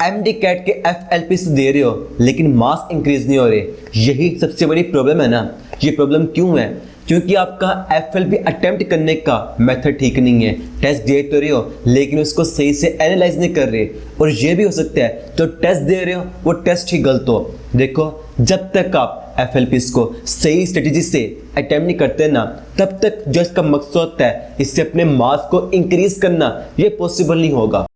MD cat के FLP दे रहे हो लेकिन मार्क्स इंक्रीज नहीं हो रहे। यही सबसे बड़ी प्रॉब्लम है ना। ये प्रॉब्लम क्यों है? क्योंकि आपका एफएलपी अटेम्प्ट करने का मेथड ठीक नहीं है। टेस्ट दे तो रहे हो लेकिन उसको सही से एनालाइज नहीं कर रहे। और ये भी हो सकता है तो टेस्ट दे रहे हो वो टेस्ट ही गलत हो। देखो, जब तक आप एफएलपीज को सही स्ट्रेटेजी से अटेम्प्ट नहीं करते ना, तब तक जो इसका मकसद होता है इससे अपने मार्क्स को इंक्रीज करना, ये पॉसिबल नहीं होगा।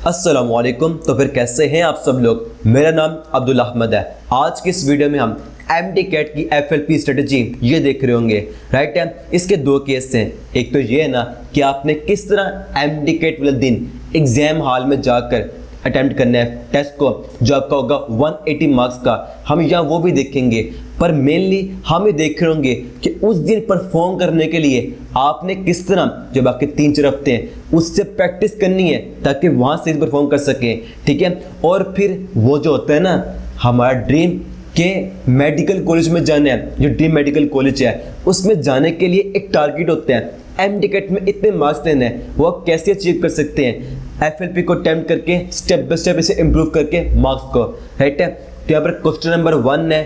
अस्सलाम वालेकुम। तो फिर कैसे हैं आप सब लोग? मेरा नाम अब्दुल अहमद है। आज की इस वीडियो में हम एमडी कैट की एफएलपी स्ट्रेटजी ये देख रहे होंगे, राइट है। इसके दो केस हैं। एक तो ये है ना कि आपने किस तरह एमडी कैट वाले दिन एग्जाम हॉल में जाकर अटेम्प्ट करना है टेस्ट को, जो आपका होगा 180 मार्क्स का। हम यहाँ वो भी देखेंगे, पर मेनली हम ये देख रहे होंगे कि उस दिन परफॉर्म करने के लिए आपने किस तरह जो बाकी 3-4 हफ्ते हैं उससे प्रैक्टिस करनी है ताकि वहाँ से परफॉर्म कर सकें, ठीक है। और फिर वो जो होता है ना, हमारा ड्रीम के मेडिकल कॉलेज में जाना है, जो ड्रीम मेडिकल कॉलेज है उसमें जाने के लिए एक टारगेट होता है। एमडी कैट में इतने मार्क्स लेने हैं, वो आप कैसे अचीव कर सकते हैं? एफएलपी को अटेम्प्ट करके स्टेप बाय स्टेप इसे इंप्रूव करके मार्क्स को, राइट है। तो यहाँ पर क्वेश्चन नंबर 1 है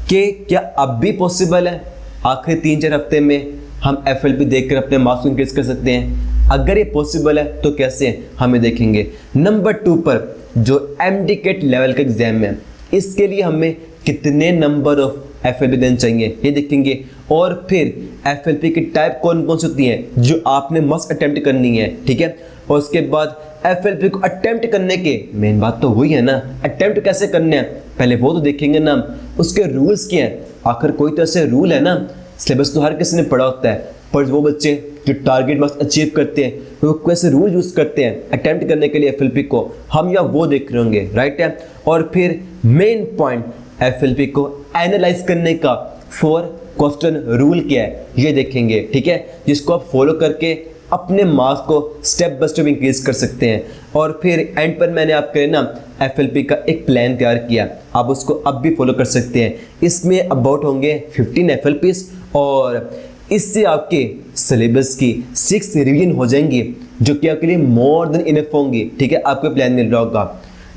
कि क्या अब भी पॉसिबल है आखिरी 3-4 हफ्ते में हम एफएलपी देखकर अपने मार्क्स को इंक्रीज कर सकते हैं? अगर ये पॉसिबल है तो कैसे, हमें देखेंगे। नंबर 2 पर जो एमडी कैट लेवल का एग्जाम है, इसके लिए हमें कितने नंबर ऑफ एफएलपी देने चाहिए ये देखेंगे। और फिर एफएलपी की टाइप कौन कौन सी होती हैं जो आपने मस्ट अटेम्प्ट करनी है, ठीक है। और उसके बाद एफएलपी को अटेम्प्ट करने के मेन बात तो वही है ना, अटेम्प्ट कैसे करने हैं पहले वो तो देखेंगे ना। उसके रूल्स क्या हैं? आखिर कोई तो ऐसे रूल है ना, सिलेबस तो हर किसी ने पढ़ा होता है, पर वो बच्चे जो टारगेट मार्क्स अचीव करते हैं वो कैसे रूल यूज़ करते हैं अटेम्प्ट करने के लिए एफएलपी को, हम या वो देख रहे होंगे, राइट है। और फिर मेन पॉइंट एफएलपी को एनालाइज करने का 4 क्वेश्चन रूल क्या है ये देखेंगे, ठीक है, जिसको आप फॉलो करके अपने मार्क्स को स्टेप बाय स्टेप इंक्रीज कर सकते हैं। और फिर एंड पर मैंने आपके ना एफएलपी का एक प्लान तैयार किया, आप उसको अब भी फॉलो कर सकते हैं। इसमें अबाउट होंगे 15 एफएलपीज और इससे आपके सिलेबस की 6 रिवीजन हो जाएंगी, जो कि आपके लिए मोर देन इनफ होंगी, ठीक है। आपको प्लान मिल रहा होगा।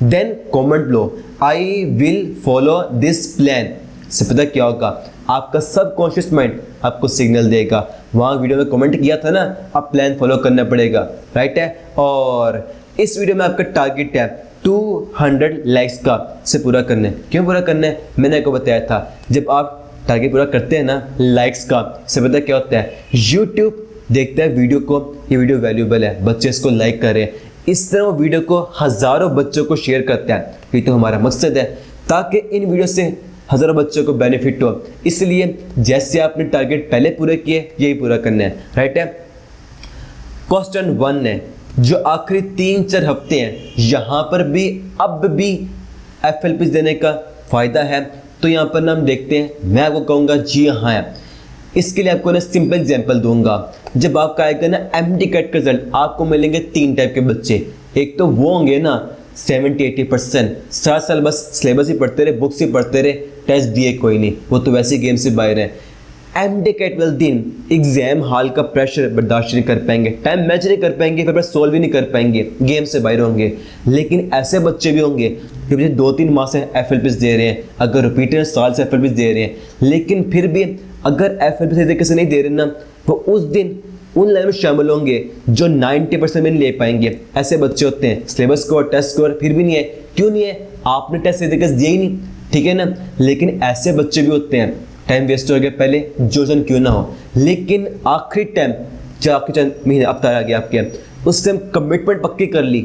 देन कमेंट लो, I will follow this plan से पता क्या होगा, आपका सबकॉन्शियस माइंड आपको सिग्नल देगा। वहाँ वीडियो में कमेंट किया था ना, अब प्लान फॉलो करना पड़ेगा, राइट है। और इस वीडियो में आपका टारगेट है 200 लाइक्स का से पूरा करना है। क्यों पूरा करना है? मैंने आपको बताया था, जब आप टारगेट पूरा करते हैं ना लाइक्स का, से पता क्या होता है, यूट्यूब देखता है वीडियो को, ये वीडियो वैल्यूबल है, बच्चे इसको लाइक करें, इस तरह वो वीडियो को हज़ारों बच्चों को शेयर करते हैं। ये तो हमारा मकसद है ताकि इन वीडियो से हज़ारों बच्चों को बेनिफिट हो। इसलिए जैसे आपने टारगेट पहले पूरे किए, यही पूरा करना है, राइट है। क्वेश्चन 1 है जो आखिरी 3-4 हफ्ते हैं, यहाँ पर भी अब भी एफएलपी देने का फ़ायदा है। तो यहाँ पर ना हम देखते हैं, मैं आपको कहूँगा जी हाँ है। इसके लिए आपको ना सिंपल एग्जांपल दूंगा। जब आपका आएगा ना एमडी कैट का रिजल्ट, आपको मिलेंगे 3 टाइप के बच्चे। एक तो वो होंगे ना 70-80% सारा साल बस सिलेबस ही पढ़ते रहे, बुक्स ही पढ़ते रहे, टेस्ट दिए कोई नहीं, वो तो वैसे ही गेम से बाहर हैं। एमडी कैट वाले दिन एग्जाम हॉल का प्रेशर बर्दाश्त नहीं कर पाएंगे, टाइम मैच नहीं कर पाएंगे, पेपर सोल्व ही नहीं कर पाएंगे, गेम से बाहर होंगे। लेकिन ऐसे बच्चे भी होंगे जो मुझे 2-3 माह से एफएलपी दे रहे हैं, अगर रिपीटर साल से एफएलपी दे रहे हैं, लेकिन फिर भी अगर एफएलपी सही तरीके से नहीं दे रहे ना, वो उस दिन उन लाइन में शामिल होंगे जो 90% में नहीं ले पाएंगे। ऐसे बच्चे होते हैं, सिलेबस स्कोर टेस्ट स्कोर फिर भी नहीं है। क्यों नहीं है? आपने टेस्ट सही तरीके से दिया ही नहीं, ठीक है ना। लेकिन ऐसे बच्चे भी होते हैं, टाइम वेस्ट हो गया पहले, जोजन क्यों ना हो, लेकिन आखिरी टाइम जब आपके चंद महीने अब आ गया आपके, उस टाइम कमिटमेंट पक्की कर ली,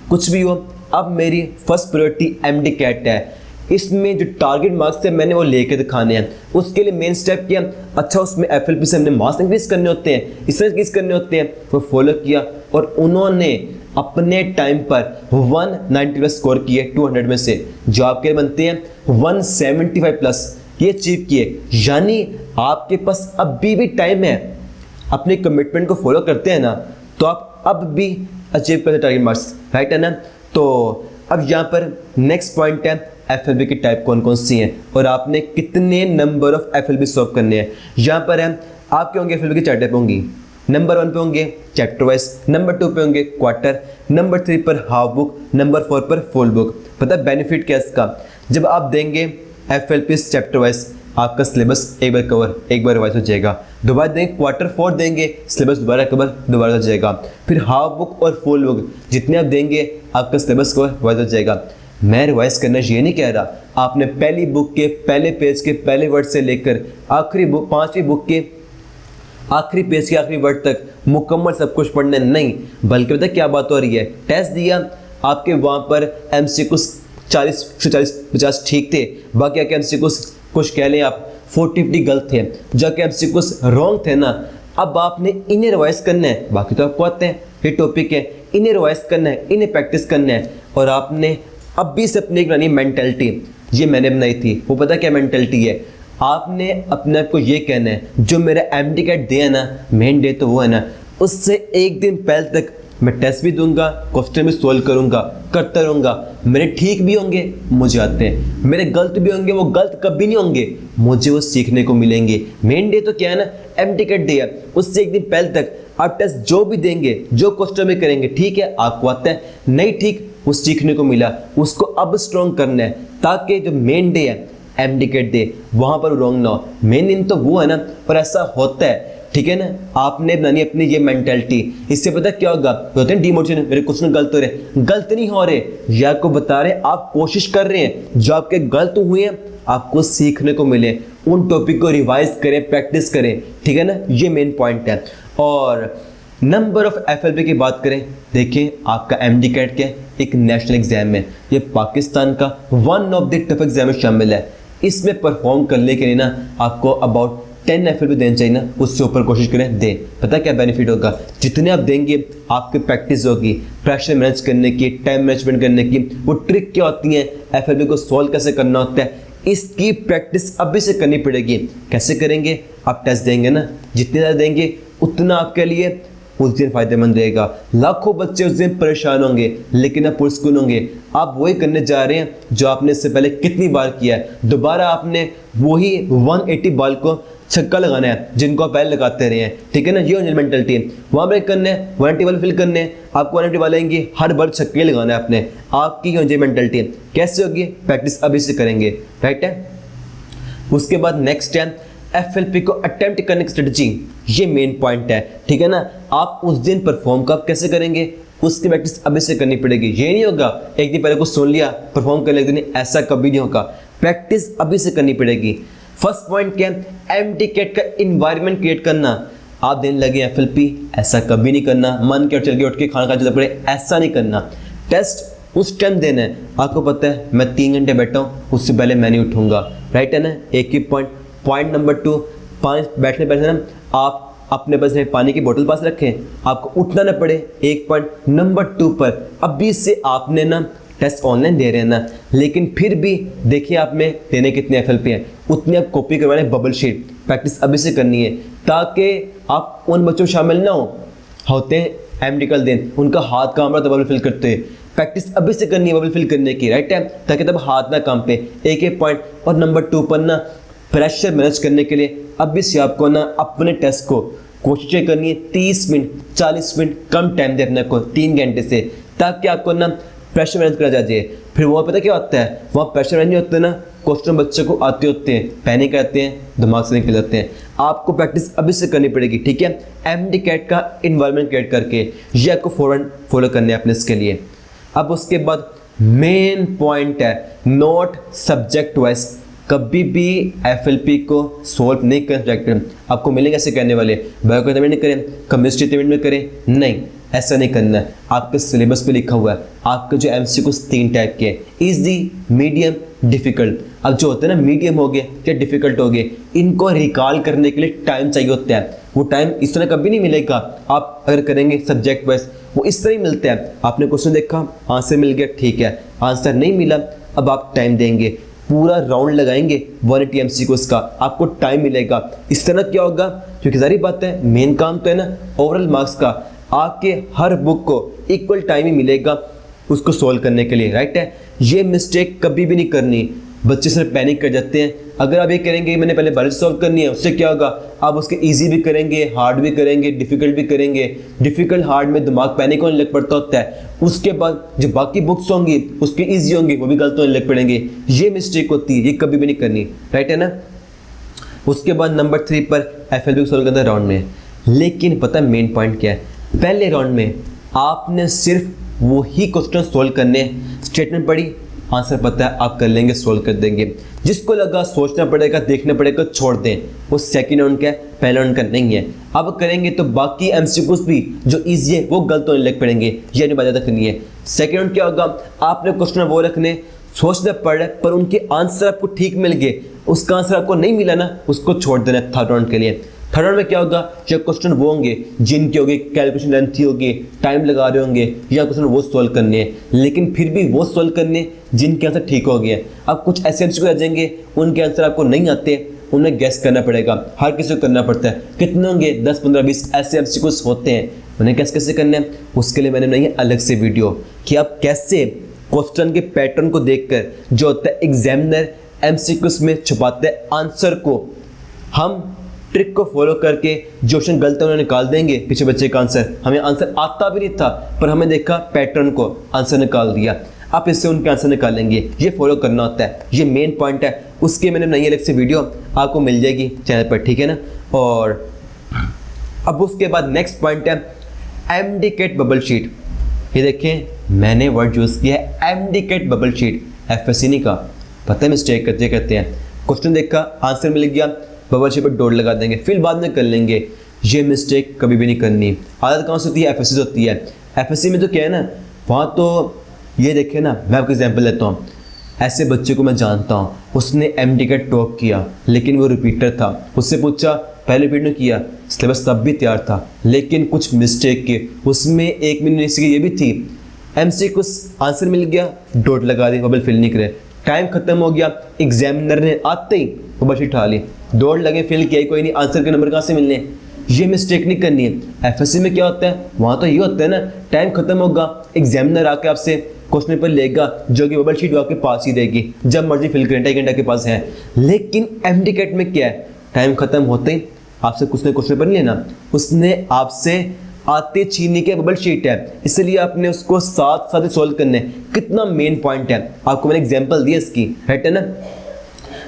कुछ भी हो, अब मेरी फर्स्ट प्रायोरिटी एमडी कैट है, इसमें जो टारगेट मार्क्स थे मैंने वो लेके दिखाने हैं। उसके लिए मेन स्टेप किया, अच्छा उसमें एफएलपी से हमने मार्क्स इंक्रीज करने होते हैं, इस तरह इंक्रीज करने होते हैं, वो फॉलो किया और उन्होंने अपने टाइम पर 190 प्लस स्कोर किए 200 में से, जो आपके बनते हैं 175 प्लस, ये अचीव किए। यानी आपके पास अभी भी टाइम है, अपने कमिटमेंट को फॉलो करते हैं ना, तो आप अब भी अचीव करते टारगेट मार्क्स, राइट है ना। तो अब यहाँ पर नेक्स्ट पॉइंट है एफएलबी की टाइप कौन कौन सी हैं और आपने कितने नंबर ऑफ एफएलबी सॉल्व करने हैं। यहाँ पर है आपके होंगे एफएलबी की 4 टाइप होंगी, नंबर 1 पे होंगे चैप्टर वाइज, नंबर 2 पे होंगे क्वार्टर, नंबर 3 पर हाफ बुक, नंबर 4 पर फुल बुक। पता है बेनिफिट क्या है इसका? जब आप देंगे FLP चैप्टर वाइज, आपका सिलेबस एक बार कवर, एक बार रिवाइज हो जाएगा। दोबारा देंगे क्वार्टर 4 देंगे, सिलेबस दोबारा कवर, दोबारा हो जाएगा। फिर हाफ बुक और फुल बुक जितने आप देंगे आपका सिलेबस कवर, रिवाइज हो जाएगा। मैं रिवाइज करना ये नहीं कह रहा, आपने पहली बुक के पहले पेज के पहले वर्ड से लेकर आखिरी बुक 5वीं बुक के आखिरी पेज के आखिरी वर्ड तक मुकम्मल सब कुछ पढ़ना नहीं, बल्कि पता क्या बात हो रही है, टेस्ट दिया आपके वहाँ पर MCQ 40-50 ठीक थे, बाकी आके MCQ कुछ कह लें आप 40-50 गलत थे, जाके MCQ रॉन्ग थे ना। अब आपने इन्हें रिवाइज करना है, बाकी तो आपको आते हैं, ये टॉपिक है, इन्हें रिवाइज करना है, इन्हें प्रैक्टिस करना है। और आपने अब भी से अपनी एक बनानी मेंटलिटी, ये मैंने बनाई थी, वो पता क्या मेंटलिटी है, आपने अपने आप को ये कहना है जो मेरा MD कैट डे है ना, मेन डे तो वो है ना, उससे एक दिन पहले तक मैं टेस्ट भी दूंगा, क्वेश्चन भी सोल्व करूंगा, करता रहूंगा। मेरे ठीक भी होंगे, मुझे आते हैं, मेरे गलत भी होंगे, वो गलत कभी नहीं होंगे, मुझे वो सीखने को मिलेंगे। मेन डे तो क्या है ना, MD कैट डे है, उससे एक दिन पहले तक आप टेस्ट जो भी देंगे, जो क्वेश्चन भी करेंगे, ठीक है आपको आता है, नहीं ठीक वो सीखने को मिला, उसको अब स्ट्रॉन्ग करना है, ताकि जो मेन डे है MD कैट डे वहाँ पर रॉन्ग ना हो। मेन दिन तो वो है ना, पर ऐसा होता है, ठीक है ना। आपने बनानी अपनी ये मेंटालिटी, इससे पता क्या होगा, होते हैं डिमोटिवेशन, मेरे क्वेश्चन गलत हो रहे, गलत नहीं हो रहे, ये आपको बता रहे आप कोशिश कर रहे हैं, जो आपके गलत हुए हैं आपको सीखने को मिले, उन टॉपिक को रिवाइज करें, प्रैक्टिस करें, ठीक है ना, ये मेन पॉइंट है। और नंबर ऑफ FLP की बात करें, देखिए आपका MD कैट क्या एक नेशनल एग्जाम है, ये पाकिस्तान का one of the tough exam में शामिल है। इसमें परफॉर्म करने के लिए ना आपको अबाउट 10 FLP देना चाहिए ना, उससे ऊपर कोशिश करें दे। पता क्या बेनिफिट होगा, जितने आप देंगे आपकी प्रैक्टिस होगी, प्रेशर मैनेज करने की, टाइम मैनेजमेंट करने की, वो ट्रिक क्या होती है, FLP को सॉल्व कैसे करना होता है, इसकी प्रैक्टिस अभी से करनी पड़ेगी। कैसे करेंगे, आप टेस्ट देंगे ना, जितने ज़्यादा देंगे उतना आपके लिए उस दिन फायदेमंद रहेगा। लाखों बच्चे उस दिन परेशान होंगे, लेकिन आप पुरस्कुन होंगे, आप वही करने जा रहे हैं जो आपने इससे पहले कितनी बार किया है। दोबारा आपने वही 180 बॉल को छक्का लगाना है जिनको आप पहले लगाते रहे हैं, ठीक है ना, ये मेंटलिटी है। वहाँ ब्रेक करना है, 180 बॉल फिल करने हैं, आपको 180 बॉल आएंगे, हर बार छक्के लगाना है आपने, आपकी ये मेंटलिटी है। कैसे होगी, प्रैक्टिस अभी से करेंगे, राइट है। उसके बाद नेक्स्ट है FLP को अटेम्प्ट करने की स्ट्रेटजी, ये मेन पॉइंट है, ठीक है ना। आप उस दिन परफॉर्म कब कैसे करेंगे, उसकी प्रैक्टिस अभी से करनी पड़ेगी। ये नहीं होगा एक दिन पहले कुछ सुन लिया परफॉर्म कर लेते, नहीं, ऐसा कभी नहीं होगा, प्रैक्टिस अभी से करनी पड़ेगी। फर्स्ट पॉइंट क्या है, MD कैट का इन्वायरमेंट क्रिएट करना। आप देने लगे FLP, ऐसा कभी नहीं करना, मन के चल के उठ के खाना खा चलते पड़े, ऐसा नहीं करना। टेस्ट उस टाइम देना है, आपको पता है मैं 3 घंटे बैठा हूँ, उससे पहले मैं नहीं उठूंगा, राइट है ना, एक ही पॉइंट। पॉइंट नंबर 2, बैठने बैठने ना आप अपने पास पानी की बोतल पास रखें, आपको उठना ना पड़े। एक पॉइंट नंबर 2 पर अभी से आपने ना टेस्ट ऑनलाइन दे रहे हैं ना, लेकिन फिर भी देखिए आप में देने कितने FLP हैं, उतनी आप कॉपी करवाने बबल शीट, प्रैक्टिस अभी से करनी है, ताकि आप उन बच्चों शामिल ना होते हैं MD का दिन उनका हाथ काम रहा तो बबल फिल करते हैं, प्रैक्टिस अभी से करनी है बबल फिल करने की, राइट है, ताकि तब हाथ ना काम पे। एक पॉइंट। और नंबर 2 पर ना प्रेशर मैनेज करने के लिए अभी से आपको ना अपने टेस्ट को कोशिश करनी है 30 मिनट 40 मिनट कम टाइम दे अपने को 3 घंटे से, ताकि आपको ना प्रेशर मैनेज करा जा जाए। फिर वहाँ पता क्या होता है, वहाँ प्रेशर मैनेज नहीं होता है ना, क्वेश्चन बच्चे को आते होते हैं, पैनिक आते हैं, दिमाग से निकल जाते हैं। आपको प्रैक्टिस अभी से करनी पड़ेगी, ठीक है। MD कैट का इन्वायरमेंट क्रिएट करके ये आपको फॉलो करने अपने इसके लिए। अब उसके बाद मेन पॉइंट है, नोट सब्जेक्ट वाइज। कभी भी FLP को सोल्व नहीं कर सकते, आपको मिलेंगे ऐसे कहने वाले, बायो का में करें, केमिस्ट्री में करें, नहीं, ऐसा नहीं करना है। आपके सिलेबस पे लिखा हुआ है, आपके जो MCQ 3 टाइप के, इजी, मीडियम, डिफिकल्ट। अब जो होते हैं ना मीडियम हो गए या डिफिकल्ट हो गए, इनको रिकॉल करने के लिए टाइम चाहिए होता है। वो टाइम इस तरह कभी नहीं मिलेगा, आप अगर करेंगे सब्जेक्ट वाइज, वो इस तरह ही मिलता है। आपने क्वेश्चन देखा, आंसर मिल गया, ठीक है, आंसर नहीं मिला, अब आप टाइम देंगे, पूरा राउंड लगाएंगे 180 MCQs का, आपको टाइम मिलेगा। इस तरह क्या होगा, क्योंकि सारी बात है, मेन काम तो है ना ओवरऑल मार्क्स का, आपके हर बुक को इक्वल टाइम ही मिलेगा उसको सोल्व करने के लिए, राइट है। ये मिस्टेक कभी भी नहीं करनी। बच्चे सिर्फ पैनिक कर जाते हैं। अगर आप ये करेंगे मैंने पहले बायोलॉजी सॉल्व करनी है, उससे क्या होगा, आप उसके इजी भी करेंगे, हार्ड भी करेंगे, डिफिकल्ट भी करेंगे। डिफिकल्ट हार्ड में दिमाग पैनिक होने लग पड़ता होता है। उसके बाद जो बाकी बुक्स होंगी उसके ईजी होंगी, वो भी गलत होने लग पड़ेंगे। ये मिस्टेक होती है, ये कभी भी नहीं करनी, राइट है ना। उसके बाद नंबर 3 पर FLP सॉल्व करना राउंड में। लेकिन पता है मेन पॉइंट क्या है, पहले राउंड में आपने सिर्फ वही क्वेश्चन सोल्व करने, स्टेटमेंट पढ़ी, आंसर पता है, आप कर लेंगे, सोल्व कर देंगे। जिसको लगा सोचना पड़ेगा, देखना पड़ेगा, छोड़ दें, वो सेकंड राउंड का है, पहले राउंड का नहीं है। अब करेंगे तो बाकी MCQs भी जो ईजी है वो गलत होने लग पड़ेंगे, ये नहीं बात करनी है। सेकंड राउंड क्या होगा, आपने क्वेश्चन वो रखने, सोचना पड़ रहा है, पर उनके आंसर आपको ठीक मिल गए, उसका आंसर आपको नहीं मिला ना, उसको छोड़ देना है थर्ड राउंड के लिए। थर्ड राउंड में क्या होगा, या क्वेश्चन वो होंगे जिनके होंगे कैलकुलेशन लेंथी होगी, टाइम लगा रहे होंगे, या क्वेश्चन वो सॉल्व करने हैं, लेकिन फिर भी वो सॉल्व करने जिनके आंसर ठीक हो गए। अब कुछ ऐसे MCQ आ जाएंगे उनके आंसर आपको नहीं आते, उन्हें गैस करना पड़ेगा, हर किसी को करना पड़ता है। कितने होंगे, 10 15 20 ऐसे MCQs होते हैं, उन्हें कैसे करना है, उसके लिए मैंने बनाई है अलग से वीडियो कि आप कैसे क्वेश्चन के पैटर्न को देखकर जो होता है एग्जामिनर MCQs में छुपाते हैं आंसर को, हम ट्रिक को फॉलो करके जो क्वेश्चन गलत है उन्हें निकाल देंगे, पीछे बच्चे का आंसर, हमें आंसर आता भी नहीं था पर हमें देखा पैटर्न को, आंसर निकाल दिया। आप इससे उनके आंसर निकालेंगे, ये फॉलो करना होता है, ये मेन पॉइंट है। उसके मैंने नई अलग से वीडियो आपको मिल जाएगी चैनल पर, ठीक है ना। और अब उसके बाद नेक्स्ट पॉइंट है MDCAT बबल शीट। ये देखें मैंने वर्ड यूज़ किया है MDCAT बबल शीट, FSC नहीं का, पता है मिस्टेक करते हैं। क्वेश्चन देखा, आंसर मिल गया, बबल शीट पर डॉट लगा देंगे, फिर बाद में कर लेंगे, ये मिस्टेक कभी भी नहीं करनी। आदत कहाँ से होती है, FSC से होती है। FSC में तो क्या है ना, वहाँ तो ये देखें ना, मैं आपको एग्जांपल लेता हूँ। ऐसे बच्चे को मैं जानता हूँ, उसने MDCAT टॉप किया लेकिन वो रिपीटर था, उससे पूछा पहले रिपीट नहीं किया, सिलेबस तब भी तैयार था लेकिन कुछ मिस्टेक किए, उसमें एक मिनट ये भी थी, MCQ आंसर मिल गया, डॉट लगा दी, बबल फिल नहीं करे, टाइम खत्म हो गया, एग्जामिनर ने आते ही बबल शीट उठा ली, डॉट लगे, फिल किया, कोई नहीं, आंसर के नंबर कहाँ से मिलने। ये मिस्टेक नहीं करनी है। FSC में क्या होता है, वहाँ तो ये होता है ना, टाइम खत्म होगा, एग्जामिनर आके आपसे क्वेश्चन पेपर लेगा जो कि बबल शीट आपके पास ही रहेगी, जब मर्जी फिल करें, 2.5 घंटा के पास है। लेकिन MDCAT में क्या है, टाइम खत्म होते ही आपसे कुछ ना क्वेश्चन पेपर नहीं लेना, उसने आपसे आते छीनने के बबल शीट है, इसलिए आपने उसको साथ साथ सॉल्व करना है। कितना मेन पॉइंट है, आपको मैंने एग्जांपल दिया इसकी, राइट है ना।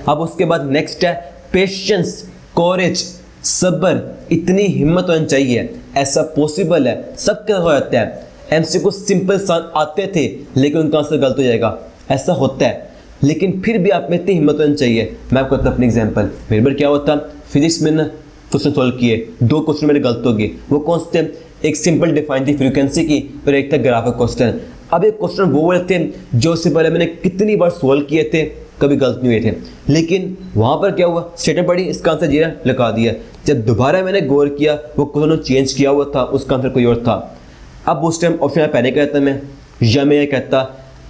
अब उसके बाद नेक्स्ट है पेशेंस, कॉरेज, सब्र, इतनी हिम्मत होनी चाहिए, ऐसा पॉसिबल है, सबका हो जाता है। MCQ सिंपल सान आते थे लेकिन उनका आंसर गलत हो जाएगा, ऐसा होता है, लेकिन फिर भी आप में इतनी हिम्मत होनी चाहिए। मैं आपको अपनी एग्जांपल, मेरे बार क्या होता, फिजिक्स में ना क्वेश्चन सॉल्व किए, 2 क्वेश्चन मेरे गलत हो गए। वो कौन से थे, एक सिंपल डिफाइन थी फ्रीक्वेंसी की और एक था ग्राफिक क्वेश्चन। अब एक क्वेश्चन वो वाले थे जो उससे पहले मैंने कितनी बार सॉल्व किए थे, कभी गलत नहीं हुए थे, लेकिन वहाँ पर क्या हुआ, स्टेटमेंट पढ़ी, इसका आंसर जीरा लगा दिया। जब दोबारा मैंने गौर किया, वो क्वेश्चन चेंज किया हुआ था, उसका आंसर कोई और था। अब उस टाइम ऑप्शन पैनिक कहता मैं, या मैं ये कहता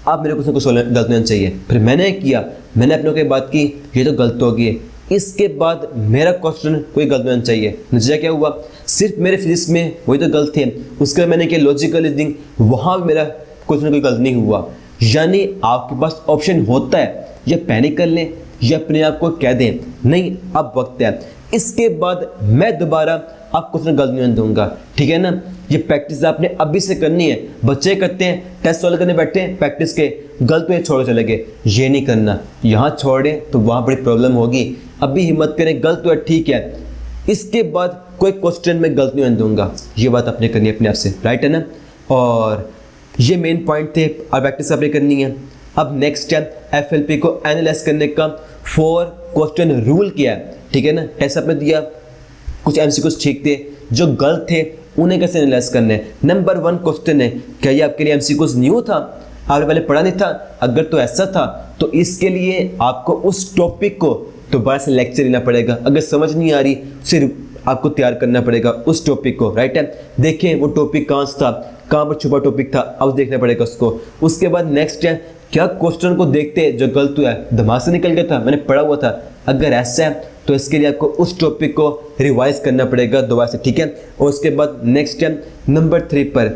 अब मेरे क्वेश्चन को गलत नहीं चाहिए, फिर मैंने किया, मैंने अपने को बात की, ये तो गलत हो गई, इसके बाद मेरा क्वेश्चन कोई गलत नहीं चाहिए। नतीजा क्या हुआ, सिर्फ मेरे फिजिक्स में वही तो गलत थे, उसके बाद मैंने किया लॉजिकल रीजनिंग, वहाँ भी मेरा क्वेश्चन कोई गलत नहीं हुआ। यानी आपके पास ऑप्शन होता है, या पैनिक कर लें या अपने आप को कह दें नहीं अब वक्त है, इसके बाद मैं दोबारा आप क्वेश्चन गलत नहीं दूंगा, ठीक है ना। ये प्रैक्टिस आपने अभी से करनी है। बच्चे करते हैं टेस्ट सॉल्व करने बैठे हैं प्रैक्टिस के, गलत में छोड़ चले गए, ये नहीं करना, यहाँ छोड़ें तो वहाँ बड़ी प्रॉब्लम होगी। अभी हिम्मत करें, गलत तो है ठीक है, इसके बाद कोई क्वेश्चन में गलत नहीं दूंगा, ये बात आपने करनी है अपने आप से, राइट है ना। और ये मेन पॉइंट थे और प्रैक्टिस आपने करनी है। अब नेक्स्ट है FLP को एनालाइज करने का 4 क्वेश्चन रूल किया है, ठीक है ना। टेस्ट आपने दिया, कुछ MCQs ठीक थे, जो गलत थे उन्हें कैसे एनालाइज करना है। नंबर 1 क्वेश्चन है, क्या ये आपके लिए MCQs न्यू था, आपने पहले पढ़ा नहीं था, अगर तो ऐसा था तो इसके लिए आपको उस टॉपिक को दोबारा से लेक्चर लेना पड़ेगा, अगर समझ नहीं आ रही सिर्फ आपको तैयार करना पड़ेगा उस टॉपिक को, राइट है। देखें वो टॉपिक कहाँ था, कहाँ पर छुपा टॉपिक था, अब देखना पड़ेगा उसको। उसके बाद नेक्स्ट है, क्या क्वेश्चन को देखते जो गलत हुआ है दिमाग से निकल गया था, मैंने पढ़ा हुआ था, अगर ऐसा है तो इसके लिए आपको उस टॉपिक को रिवाइज करना पड़ेगा दोबारा से, ठीक है। और उसके बाद नेक्स्ट है नंबर 3 पर,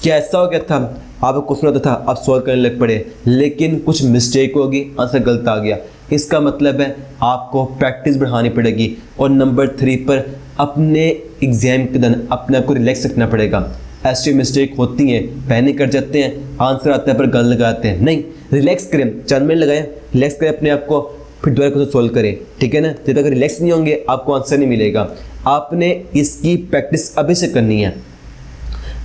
क्या ऐसा हो गया था आपको क्वेश्चन आता था, आप सॉल्व करने लग पड़े लेकिन कुछ मिस्टेक होगी, आंसर गलत आ गया, इसका मतलब है आपको प्रैक्टिस बढ़ानी पड़ेगी और नंबर 3 पर अपने एग्ज़ाम के दौरान अपने आप को रिलैक्स रखना पड़ेगा। ऐसी मिस्टेक होती हैं, पैनिक कर जाते हैं, आंसर आता है पर गल लगाते हैं। नहीं, रिलैक्स करें, 4 मिनट लगाएं, रिलैक्स करें अपने आप को, फिर दोबारा को सोल्व करें। ठीक है ना। जब तक रिलैक्स नहीं होंगे आपको आंसर नहीं मिलेगा। आपने इसकी प्रैक्टिस अभी से करनी है।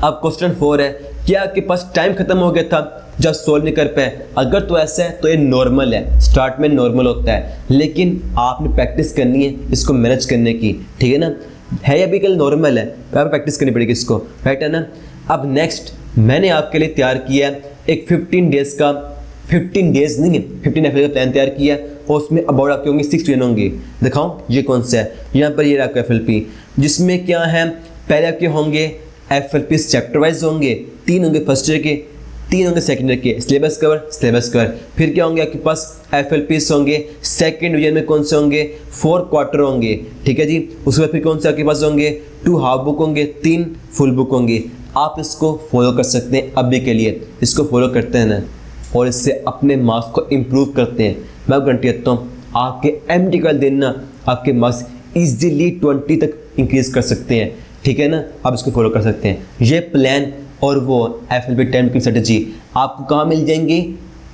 अब क्वेश्चन 4 है, क्या आपके पास टाइम खत्म हो गया था जब सोल्व नहीं कर पाए? अगर तो ऐसा है तो ये नॉर्मल है, स्टार्ट में नॉर्मल होता है, लेकिन आपने प्रैक्टिस करनी है इसको मैनेज करने की। ठीक है ना। है अभी कल नॉर्मल है, आप प्रैक्टिस करनी पड़ेगी इसको, राइट है ना। अब नेक्स्ट मैंने आपके लिए तैयार किया है एक 15 डेज़ का, 15 डेज़ नहीं है, 15 एफएल का प्लान तैयार किया है और उसमें अबाउट आपके होंगे 6 ट्रेन होंगे। दिखाऊं ये कौन सा है? यहाँ पर ये आपका एफएलपी, जिसमें क्या है, पहले आपके होंगे एफएलपी चैप्टर वाइज होंगे, 3 होंगे फर्स्ट ईयर के, 3 होंगे सेकंड ईयर के, सिलेबस कवर। फिर क्या होंगे आपके पास एफएलपीस होंगे, सेकंड डिवीजन में कौन से होंगे, 4 क्वार्टर होंगे। ठीक है जी। उसके बाद फिर कौन से आपके पास होंगे, 2 हाफ बुक होंगे, 3 फुल बुक होंगे। आप इसको फॉलो कर सकते हैं अभी के लिए, इसको फॉलो करते हैं ना और इससे अपने मार्क्स को इम्प्रूव करते हैं। मैं गारंटी देता हूँ आपके एमडी का दिन ना आपके मार्क्स ईजिली 20 तक इंक्रीज कर सकते हैं। ठीक है ना। आप इसको फॉलो कर सकते हैं। ये प्लान और वो एफएलपी 10 की स्ट्रेटजी आपको कहाँ मिल जाएंगी?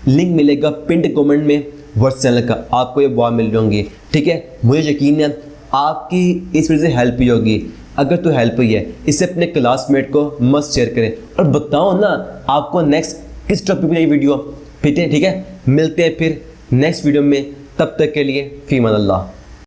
लिंक मिलेगा पिंड कमेंट में व्हाट्सएप चैनल का, आपको ये वहाँ मिल जाएंगी। ठीक है। मुझे यकीन है आपकी इस वजह से हेल्प ही होगी। अगर तो हेल्प हुई है इसे अपने क्लासमेट को मस्त शेयर करें और बताओ ना आपको नेक्स्ट किस टॉपिक पे वीडियो। ठीक है। मिलते हैं फिर नेक्स्ट वीडियो में, तब तक के लिए फी अमान अल्लाह।